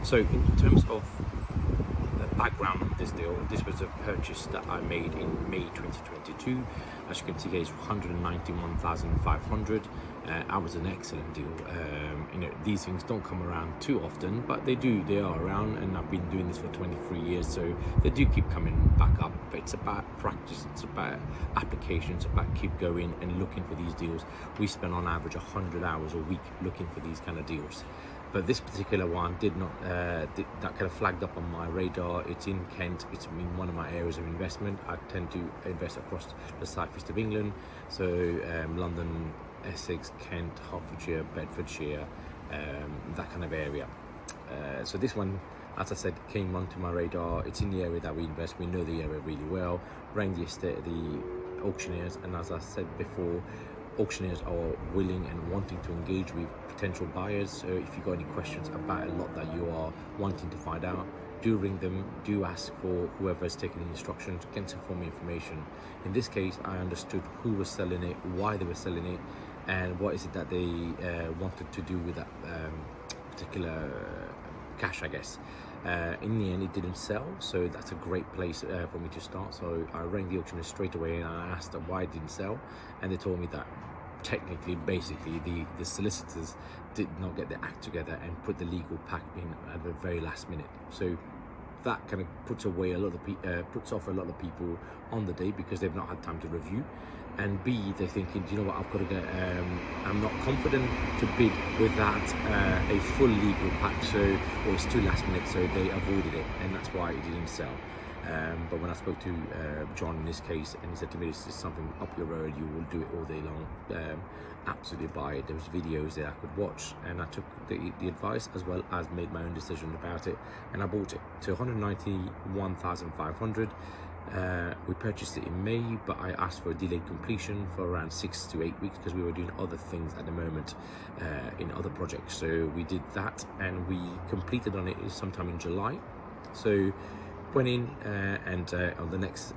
So in terms of the background of this deal, this was a purchase that I made in May 2022. As you can see here, it's 191,500. That was an excellent deal. These things don't come around too often, but they do. They are around, and I've been doing this for 23 years, so they do keep coming back up. But it's about practice, it's about application, it's about keep going and looking for these deals. We spend on average 100 hours a week looking for these kind of deals. But this particular one did not, that kind of flagged up on my radar. It's in Kent. It's in one of my areas of investment. I tend to invest across the southeast of England. So London, Essex, Kent, Hertfordshire, Bedfordshire, that kind of area. So this one, as I said, came onto my radar. It's in the area that we invest. We know the area really well. Rang the auctioneers, and as I said before, auctioneers are willing and wanting to engage with potential buyers. So if you've got any questions about a lot that you are wanting to find out, do ring them, do ask for whoever is taking the instructions, get some form of information. In this case, I understood who was selling it, why they were selling it, and what is it that they wanted to do with that particular cash, I guess. In the end, it didn't sell, so that's a great place for me to start. So I rang the auctioneer straight away and I asked them why it didn't sell, and they told me that technically, basically, the solicitors did not get their act together and put the legal pack in at the very last minute. So that kind of puts off a lot of people on the day because they've not had time to review. And B, they're thinking, do you know what, I've got to get, I'm not confident to bid without a full legal pack, or it's too last minute, so they avoided it, and that's why it didn't sell. But when I spoke to John in this case, and he said to me, this is something up your road, you will do it all day long, absolutely buy it. There was videos that I could watch, and I took the advice as well as made my own decision about it, and I bought it. So 191,500. We purchased it in May, but I asked for a delayed completion for around 6 to 8 weeks because we were doing other things at the moment in other projects. So we did that, and we completed on it sometime in July. So went in and on the next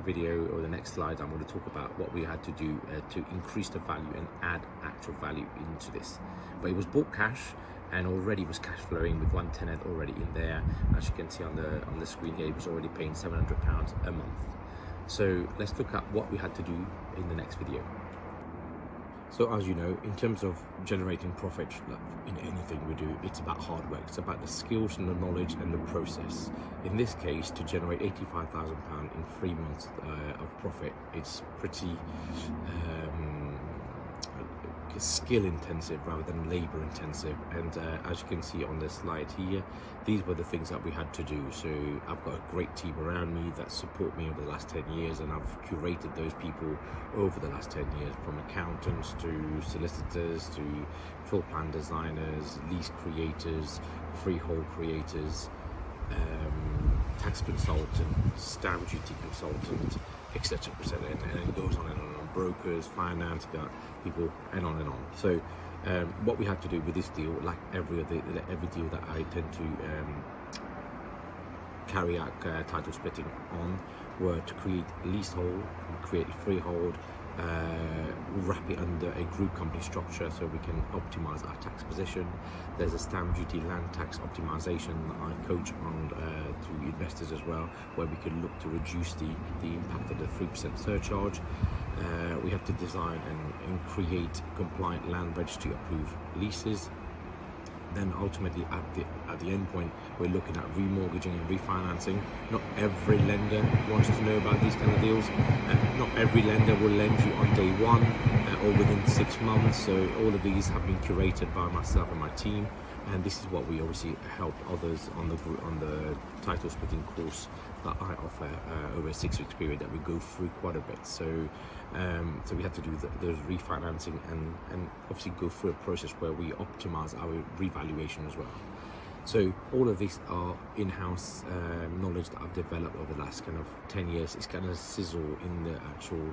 video or the next slide, I'm going to talk about what we had to do to increase the value and add actual value into this. But it was bought cash, and already was cash flowing with one tenant already in there. As you can see on the screen here, it was already paying £700 a month. So let's look at what we had to do in the next video. So as you know, in terms of generating profit in anything we do, it's about hard work. It's about the skills and the knowledge and the process. In this case, to generate £85,000 in 3 months of profit, it's pretty skill intensive rather than labor intensive. And as you can see on the slide here, these were the things that we had to do. So I've got a great team around me that support me over the last 10 years, and I've curated those people over the last 10 years, from accountants to solicitors to floor plan designers, lease creators, freehold creators, tax consultant, stamp duty consultant, etc., etc., and it goes on and on. Brokers, finance, got people, and on and on. So what we had to do with this deal, like every deal that I tend to carry out title splitting on, were to create leasehold, create a freehold, wrap it under a group company structure so we can optimize our tax position. There's a stamp duty land tax optimization that I coach on to investors as well, where we can look to reduce the impact of the 3% surcharge. We have to design and create compliant land registry approved leases. Then ultimately at the end point, we're looking at remortgaging and refinancing. Not every lender wants to know about these kind of deals. Not every lender will lend you on day one or within 6 months. So all of these have been curated by myself and my team, and this is what we obviously help others on the title splitting course that I offer over a 6 weeks period that we go through quite a bit. So so we had to do those refinancing and obviously go through a process where we optimize our revaluation as well. So all of these are in-house knowledge that I've developed over the last kind of 10 years. It's kind of sizzle in the actual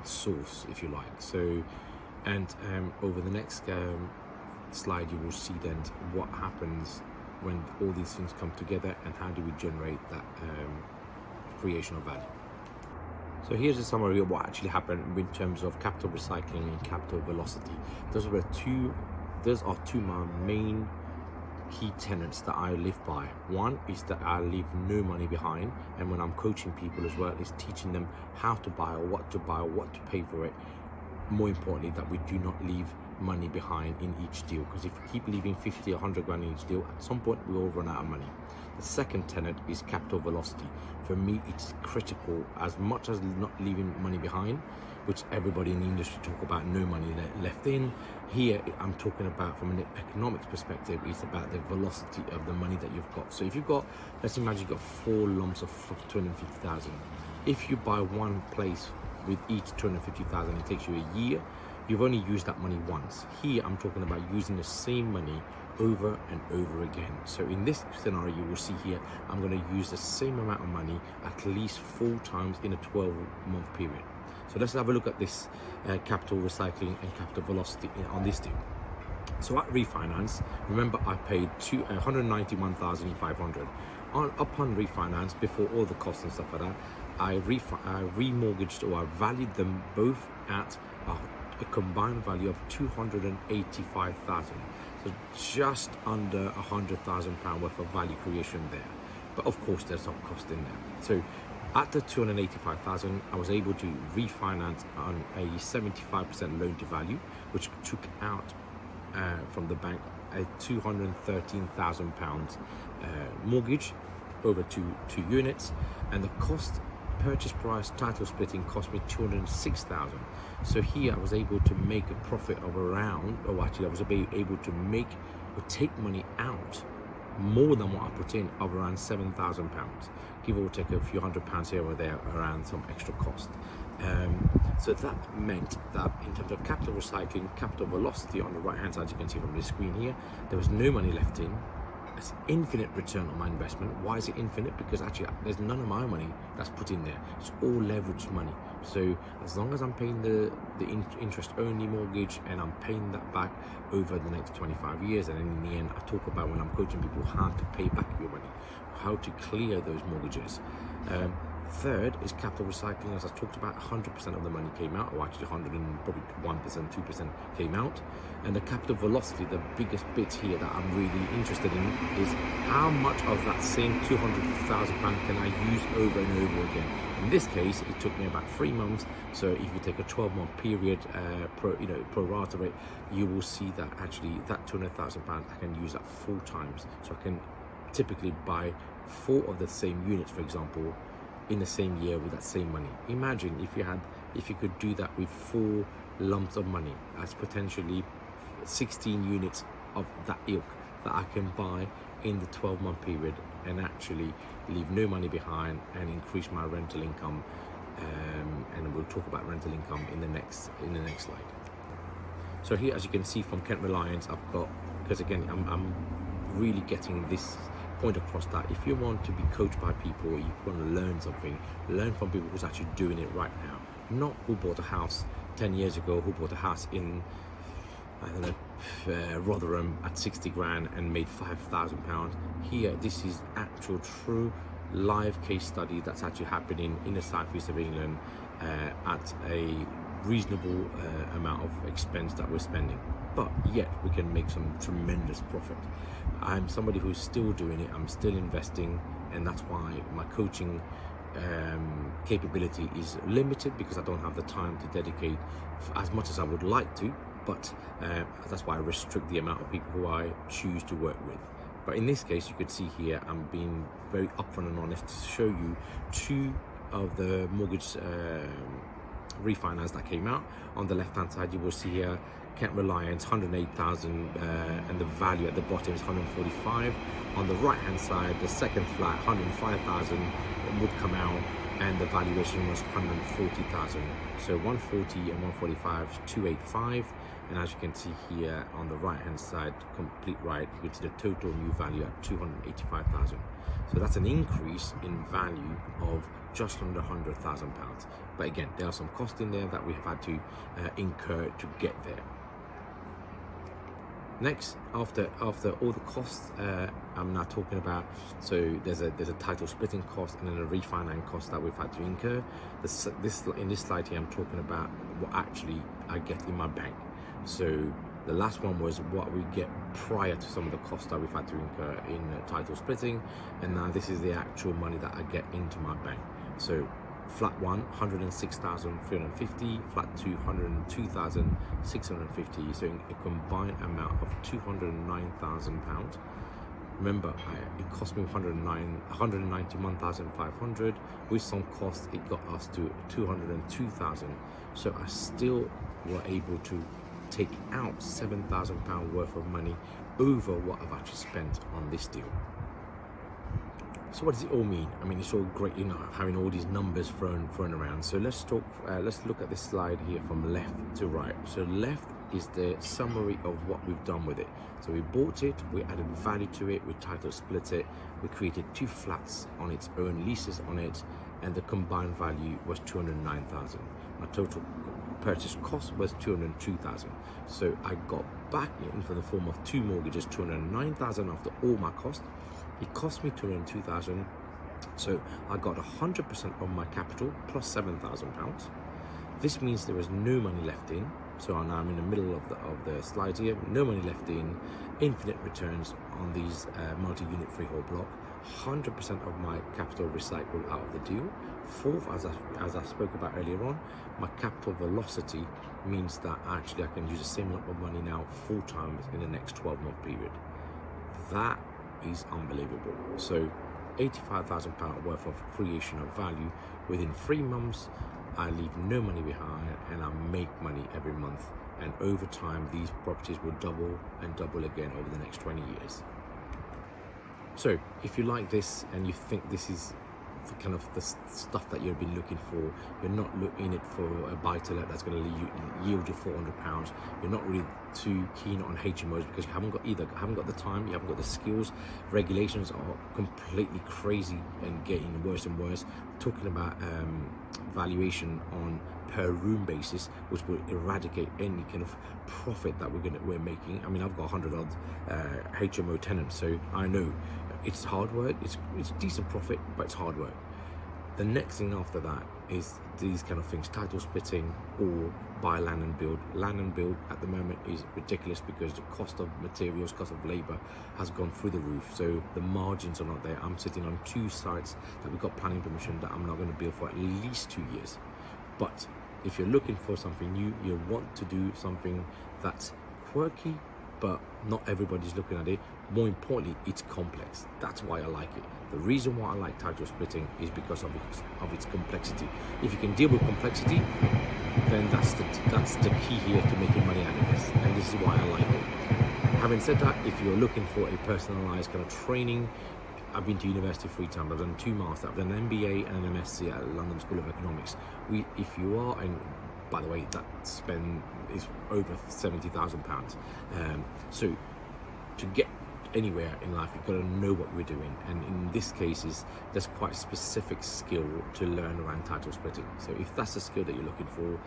source, if you like. So, and over the next slide, you will see then what happens when all these things come together and how do we generate that creation of value. So here's a summary of what actually happened in terms of capital recycling and capital velocity. Those are two my main key tenets that I live by. One is that I leave no money behind, and when I'm coaching people as well, is teaching them how to buy or what to pay for it. More importantly, that we do not leave money behind in each deal, because if we keep leaving 50 or 100 grand in each deal, at some point we all run out of money. The second tenet is capital velocity. For me, it's critical, as much as not leaving money behind, which everybody in the industry talk about, no money left in. Here, I'm talking about from an economics perspective, it's about the velocity of the money that you've got. So if you've got, let's imagine you've got 4 lumps of 250,000. If you buy one place with each 250,000, it takes you a year. You've only used that money once. Here, I'm talking about using the same money over and over again. So in this scenario, you will see here, I'm going to use the same amount of money at least 4 times in a 12-month period. So let's have a look at this capital recycling and capital velocity on this deal. So at refinance, remember I paid 191,500. Upon refinance, before all the costs and stuff like that, I remortgaged, or I valued them both at a combined value of 285,000. So just under £100,000 worth of value creation there. But of course, there's some cost in there. So at the 285,000, I was able to refinance on a 75% loan to value, which took out from the bank a £213,000 mortgage over two units, and the cost, purchase price, title splitting cost me 206,000. So here I was able to make a profit of around, or actually I was able to make or take money out more than what I put in, of around £7,000, give or take a few £100 here or there around some extra cost. So that meant that in terms of capital recycling, capital velocity on the right hand side, you can see from the screen here, there was no money left in. It's infinite return on my investment. Why is it infinite? Because actually there's none of my money that's put in there. It's all leveraged money. So as long as I'm paying the interest only mortgage, and I'm paying that back over the next 25 years, and in the end I talk about, when I'm coaching people, how to pay back your money, how to clear those mortgages. Third is capital recycling. As I talked about, 100% of the money came out, or actually 100 and probably 1%, 2% came out. And the capital velocity, the biggest bit here that I'm really interested in, is how much of that same £200,000 can I use over and over again. In this case, it took me about 3 months. So if you take a 12-month period, pro rata rate, you will see that actually that £200,000 I can use that 4 times. So I can typically buy 4 of the same units, for example, in the same year with that same money. Imagine if you could do that with 4 lumps of money, as potentially 16 units of that ilk that I can buy in the 12-month period, and actually leave no money behind and increase my rental income. And we'll talk about rental income in the next slide. So here, as you can see from Kent Reliance, I've got, because again, I'm really getting this point across, that if you want to be coached by people, you want to learn something, learn from people who's actually doing it right now, not who bought a house 10 years ago, who bought a house in, I don't know, Rotherham at 60 grand and made £5,000. Here, this is actual true live case study that's actually happening in the southeast of England at a reasonable amount of expense that we're spending, but yet we can make some tremendous profit. I'm somebody who's still doing it, I'm still investing, and that's why my coaching capability is limited, because I don't have the time to dedicate as much as I would like to, but that's why I restrict the amount of people who I choose to work with. But in this case, you could see here, I'm being very upfront and honest to show you 2 of the mortgage refinance that came out. On the left hand side, you will see here Kent Reliance, 108,000, and the value at the bottom is 145. On the right hand side, the second flat, 105,000 would come out, and the valuation was 140,000. So 140 and 145 is 285. And as you can see here on the right hand side, complete right, you can see the total new value at 285,000. So that's an increase in value of just under £100,000. But again, there are some costs in there that we have had to incur to get there. Next, after all the costs, I'm now talking about, so there's a title splitting cost and then a refinance cost that we've had to incur. In this slide here, I'm talking about what actually I get in my bank. So The last one was what we get prior to some of the costs that we've had to incur in title splitting, and now this is the actual money that I get into my bank. So flat 1, 106,350, flat 2, 102,650, so a combined amount of £209,000. Remember, it cost me 191,500. With some costs, it got us to 202,000. So I still were able to take out £7,000 worth of money over what I've actually spent on this deal. So what does it all mean? I mean, it's all great, you know, having all these numbers thrown around. So let's look at this slide here from left to right. So left is the summary of what we've done with it. So we bought it, we added value to it, we title split it, we created 2 flats on its own, leases on it, and the combined value was 209,000. My total purchase cost was 202,000. So I got back in the form of 2 mortgages, 209,000 after all my costs. It cost me 202,000. So I got 100% of my capital plus £7,000. This means there was no money left in. So now I'm in the middle of the slide here. No money left in, infinite returns on these multi-unit freehold block. 100% of my capital recycled out of the deal. Fourth, as I spoke about earlier on, my capital velocity means that actually I can use the same amount of money now 4 times in the next 12-month period. That is unbelievable. So £85,000 worth of creation of value within 3 months. I leave no money behind and I make money every month, and over time these properties will double and double again over the next 20 years. So if you like this and you think this is the kind of the stuff that you've been looking for, you're not in it for a buy-to-let that's going to yield you £400, you're not really too keen on HMOs because you haven't got the time, you haven't got the skills, regulations are completely crazy and getting worse and worse, talking about valuation on per room basis, which will eradicate any kind of profit that we're making. I mean, I've got 100 odd HMO tenants, so I know it's hard work. It's decent profit, but it's hard work. The next thing after that is these kind of things: title splitting or buy land and build. Land and build at the moment is ridiculous because the cost of materials, cost of labor has gone through the roof. So the margins are not there. I'm sitting on 2 sites that we've got planning permission that I'm not going to build for at least 2 years. But if you're looking for something new, you want to do something that's quirky, but not everybody's looking at it. More importantly, it's complex. That's why I like it. The reason why I like title splitting is because of its complexity. If you can deal with complexity, then that's the key here to making money out of this. And this is why I like it. Having said that, if you're looking for a personalized kind of training, I've been to university 3 times. I've done 2 masters. I've done an MBA and an MSc at London School of Economics. If you are, and by the way, that spend is over £70,000. So to get anywhere in life, you've got to know what we're doing, and in this case there's quite a specific skill to learn around title splitting. So if that's the skill that you're looking for,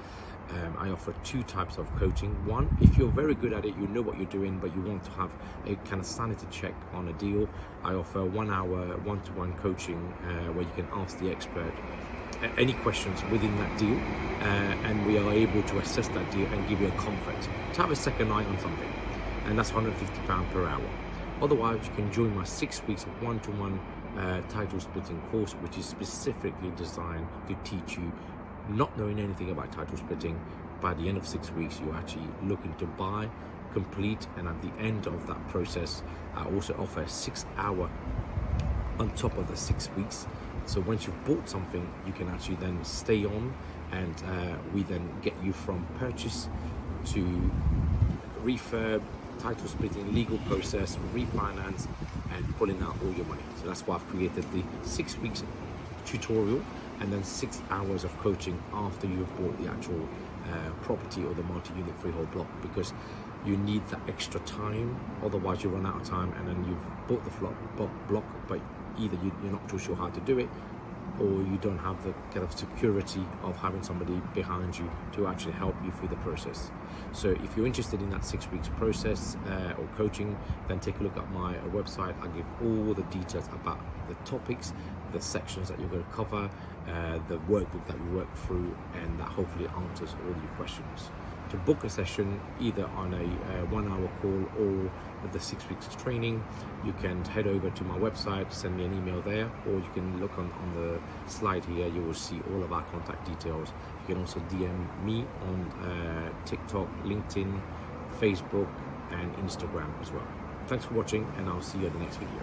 I offer 2 types of coaching. One, if you're very good at it, you know what you're doing, but you want to have a kind of sanity check on a deal, I offer 1 hour one-to-one coaching where you can ask the expert any questions within that deal, and we are able to assess that deal and give you a comfort to have a second eye on something, and that's £150 per hour. Otherwise, you can join my 6 weeks of one-to-one title splitting course, which is specifically designed to teach you, not knowing anything about title splitting. By the end of 6 weeks, you're actually looking to buy, complete, and at the end of that process, I also offer a 6-hour on top of the 6 weeks. So once you've bought something, you can actually then stay on, and we then get you from purchase to refurb, title splitting, legal process, refinance, and pulling out all your money. So that's why I've created the 6 weeks tutorial and then 6 hours of coaching after you've bought the actual property or the multi-unit freehold block, because you need that extra time. Otherwise you run out of time, and then you've bought the block, but either you're not too sure how to do it, or you don't have the kind of security of having somebody behind you to actually help you through the process. So if you're interested in that 6 weeks process or coaching, then take a look at my website. I give all the details about the topics, the sections that you're going to cover, the workbook that we work through, and that hopefully answers all your questions. to book a session either on a 1 hour call or the 6 weeks training, you can head over to my website, send me an email there, or you can look on the slide here. You will see all of our contact details. You can also DM me on TikTok, LinkedIn, Facebook and Instagram as well. Thanks for watching, and I'll see you in the next video.